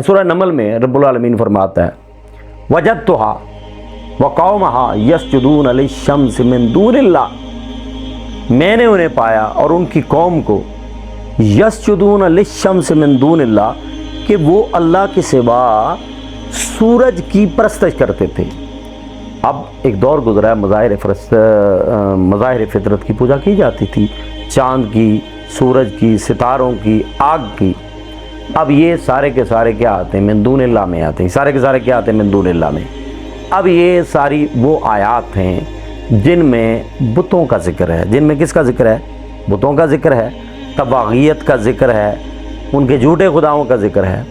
سورہ نمل میں رب العالمین فرماتا ہے وجدتھا وقومھا یسجدون للشمس من دون اللہ، میں نے انہیں پایا اور ان کی قوم کو یسجدون للشمس من دون اللہ کہ وہ اللہ کے سوا سورج کی پرستش کرتے تھے۔ اب ایک دور گزرا ہے مظاہر فطرت کی پوجا کی جاتی تھی، چاند کی، سورج کی، ستاروں کی، آگ کی۔ اب یہ سارے کے سارے کیا آتے ہیں؟ من دون اللہ میں آتے ہیں، سارے کے سارے کیا آتے ہیں؟ من دون اللہ میں۔ اب یہ ساری وہ آیات ہیں جن میں بتوں کا ذکر ہے، جن میں کس کا ذکر ہے؟ بتوں کا ذکر ہے، طواغیت کا ذکر ہے، ان کے جھوٹے خداؤں کا ذکر ہے۔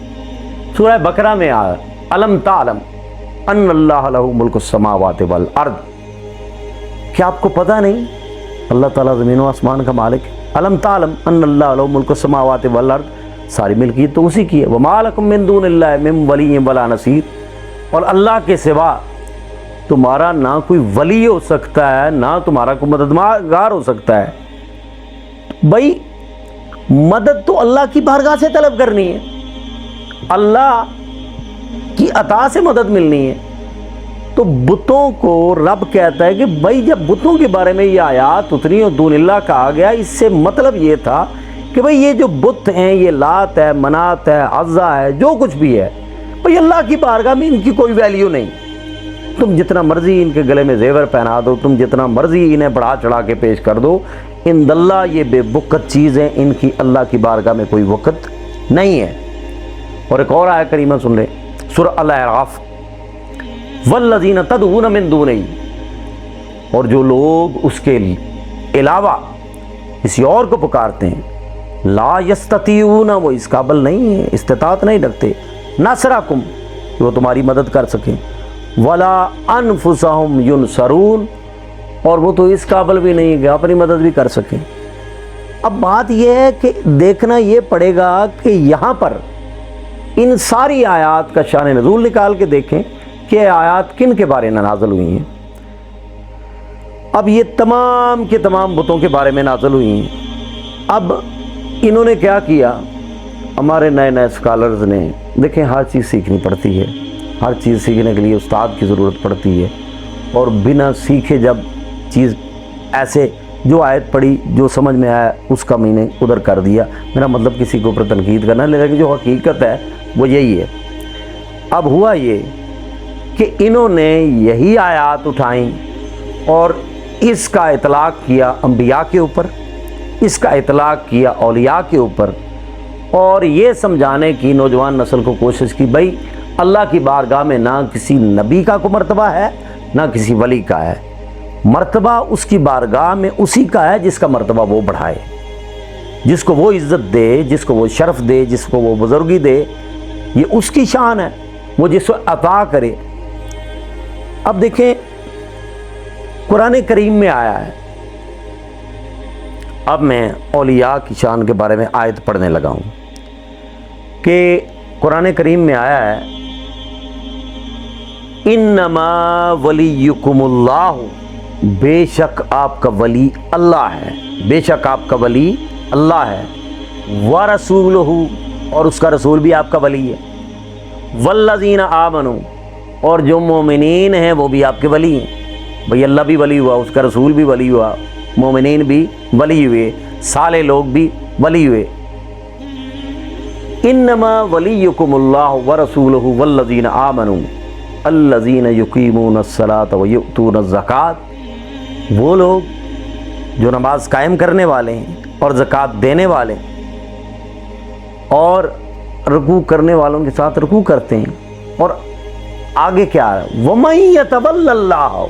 سورہ بقرہ میں الم تعلم ان اللہ لہ ملک السماوات والارض، کیا آپ کو پتہ نہیں اللہ تعالیٰ زمین و آسمان کا مالک ہے؟ الم تعلم ان اللہ لہ ملک السماوات والارض، ساری ملکیت تو اسی کی ہے۔ وما لکم من دون اللہ من ولی ولا نصیر، اور اللہ کے سوا تمہارا نہ کوئی ولی ہو سکتا ہے، نہ تمہارا کوئی مددگار ہو سکتا ہے۔ بھائی مدد تو اللہ کی بارگاہ سے طلب کرنی ہے، اللہ کی عطا سے مدد ملنی ہے۔ تو بتوں کو رب کہتا ہے کہ بھائی جب بتوں کے بارے میں یہ آیات اتری اور دون اللہ کہا گیا، اس سے مطلب یہ تھا کہ بھائی یہ جو بت ہیں، یہ لات ہے، منات ہے، عزا ہے، جو کچھ بھی ہے، بھائی اللہ کی بارگاہ میں ان کی کوئی ویلیو نہیں۔ تم جتنا مرضی ان کے گلے میں زیور پہنا دو، تم جتنا مرضی انہیں بڑھا چڑھا کے پیش کر دو، ان اللہ یہ بے وقت چیزیں، ان کی اللہ کی بارگاہ میں کوئی وقت نہیں ہے۔ اور ایک اور آیت کریمہ سن لیں، سورہ الاعراف، والذین تدعون من دونہ، اور جو لوگ اس کے علاوہ کسی اور کو پکارتے ہیں، لا یستطیعون، وہ اس قابل نہیں ہیں، استطاعت نہیں رکھتے، نصرکم، کہ وہ تمہاری مدد کر سکیں، ولا انفسہم ینصرون، اور وہ تو اس قابل بھی نہیں کہ اپنی مدد بھی کر سکیں۔ اب بات یہ ہے کہ دیکھنا یہ پڑے گا کہ یہاں پر ان ساری آیات کا شان نزول نکال کے دیکھیں کہ آیات کن کے بارے میں نازل ہوئی ہیں۔ اب یہ تمام کے تمام بتوں کے بارے میں نازل ہوئی ہیں۔ اب انہوں نے کیا کیا؟ ہمارے نئے نئے اسکالرز نے، دیکھیں ہر چیز سیکھنی پڑتی ہے، ہر چیز سیکھنے کے لیے استاد کی ضرورت پڑتی ہے، اور بنا سیکھے جب چیز ایسے جو آیت پڑھی، جو سمجھ میں آیا اس کا میں نے ادھر کر دیا، میرا مطلب کسی کے اوپر تنقید کرنا، لیکن جو حقیقت ہے وہ یہی ہے۔ اب ہوا یہ کہ انہوں نے یہی آیات اٹھائیں اور اس کا اطلاق کیا انبیاء کے اوپر، اس کا اطلاق کیا اولیاء کے اوپر، اور یہ سمجھانے کی نوجوان نسل کو کوشش کی بھائی اللہ کی بارگاہ میں نہ کسی نبی کا کوئی مرتبہ ہے، نہ کسی ولی کا ہے، مرتبہ اس کی بارگاہ میں اسی کا ہے جس کا مرتبہ وہ بڑھائے، جس کو وہ عزت دے، جس کو وہ شرف دے، جس کو وہ بزرگی دے، یہ اس کی شان ہے، وہ جس کو عطا کرے۔ اب دیکھیں قرآن کریم میں آیا ہے، اب میں اولیاء کی شان کے بارے میں آیت پڑھنے لگا ہوں کہ قرآن کریم میں آیا ہے انما ولیکم اللہ، بے شک آپ کا ولی اللہ ہے، بے شک آپ کا ولی اللہ ہے، ورسولہ، اور اس کا رسول بھی آپ کا ولی ہے، والذین آمنوا، اور جو مومنین ہیں وہ بھی آپ کے ولی ہیں۔ بھئی اللہ بھی ولی ہوا، اس کا رسول بھی ولی ہوا، مومنین بھی ولی ہوئے، صالح لوگ بھی ولی ہوئے۔ انما ولیکم اللہ ورسولہ والذین آمنوا الذین یقیمون الصلاۃ ویؤتون الزکاۃ، وہ لوگ جو نماز قائم کرنے والے ہیں اور زکوٰۃ دینے والے ہیں، اور رکوع کرنے والوں کے ساتھ رکوع کرتے ہیں۔ اور آگے کیا ہے؟ وَمَن يَتَوَلَّ اللَّهُ،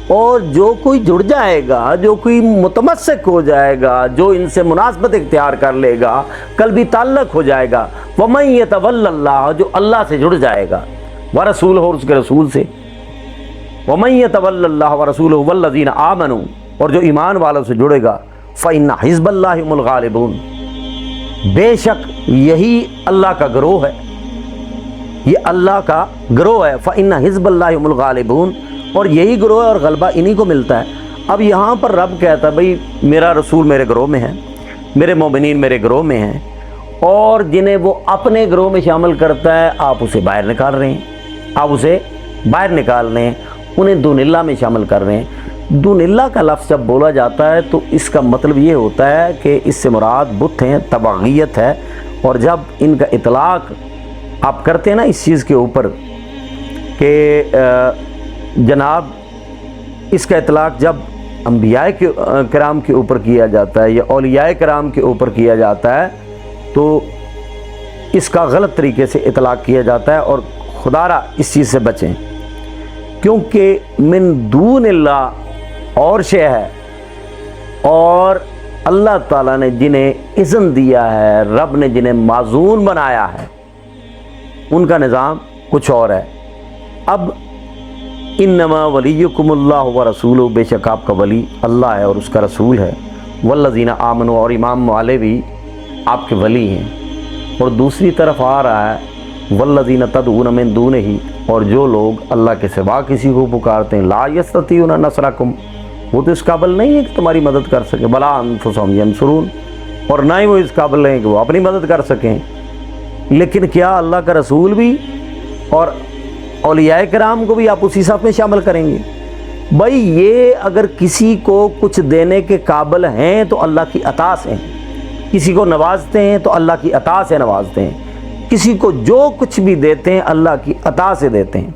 اور جو کوئی جڑ جائے گا، جو کوئی متمسک ہو جائے گا، جو ان سے مناسبت اختیار کر لے گا، قلبی تعلق ہو جائے گا، وَمَن يَتَوَلَّ اللَّهُ، جو اللہ سے جڑ جائے گا، وَرَسُولُهُ، اور اس کے رسول سے، وَمَن يَتَوَلَّ اللَّهَ وَرَسُولُهُ وَالَّذِينَ آمَنُوا، اور جو ایمان والوں سے جڑے گا، فَإِنَّ حِزْبَ اللَّهِ هُمُ الْغَالِبُونَ، بے شک یہی اللہ کا گروہ ہے، یہ اللہ کا گروہ ہے، فَإِنَّ حِزْبَ اللَّهِ هُمُ الْغَالِبُونَ، اور یہی گروہ ہے اور غلبہ انہی کو ملتا ہے۔ اب یہاں پر رب کہتا ہے بھئی میرا رسول میرے گروہ میں ہے، میرے مومنین میرے گروہ میں ہیں، اور جنہیں وہ اپنے گروہ میں شامل کرتا ہے آپ اسے باہر نکال رہے ہیں، آپ اسے باہر نکال رہے ہیں، انہیں دون اللہ میں شامل کر رہے ہیں۔ دون اللہ کا لفظ جب بولا جاتا ہے تو اس کا مطلب یہ ہوتا ہے کہ اس سے مراد بت ہیں، تبعیت ہے، اور جب ان کا اطلاق آپ کرتے ہیں نا اس چیز کے اوپر کہ جناب اس کا اطلاق جب انبیاء کرام کے اوپر کیا جاتا ہے یا اولیاء کرام کے اوپر کیا جاتا ہے تو اس کا غلط طریقے سے اطلاق کیا جاتا ہے، اور خدا را اس چیز سے بچیں، کیونکہ من دون اللہ اور شے ہے، اور اللہ تعالیٰ نے جنہیں اذن دیا ہے، رب نے جنہیں معزون بنایا ہے، ان کا نظام کچھ اور ہے۔ اب انما ولیکم اللہ ورسولہ، بے شک آپ کا ولی اللہ ہے اور اس کا رسول ہے، والذین آمنوا، اور ایمان والے بھی آپ کے ولی ہیں۔ اور دوسری طرف آ رہا ہے والذین تدعون من دونہ، اور جو لوگ اللہ کے سوا کسی کو پکارتے ہیں، لا یستطیعون نصرکم، وہ تو اس قابل نہیں ہے کہ تمہاری مدد کر سکیں، بلا انفسہم ینصرون، اور نہ ہی وہ اس قابل ہیں کہ وہ اپنی مدد کر سکیں۔ لیکن کیا اللہ کا رسول بھی اور اولیاء کرام کو بھی آپ اسی صف میں شامل کریں گے؟ بھائی یہ اگر کسی کو کچھ دینے کے قابل ہیں تو اللہ کی عطا سے ہیں، کسی کو نوازتے ہیں تو اللہ کی عطا سے نوازتے ہیں، کسی کو جو کچھ بھی دیتے ہیں اللہ کی عطا سے دیتے ہیں۔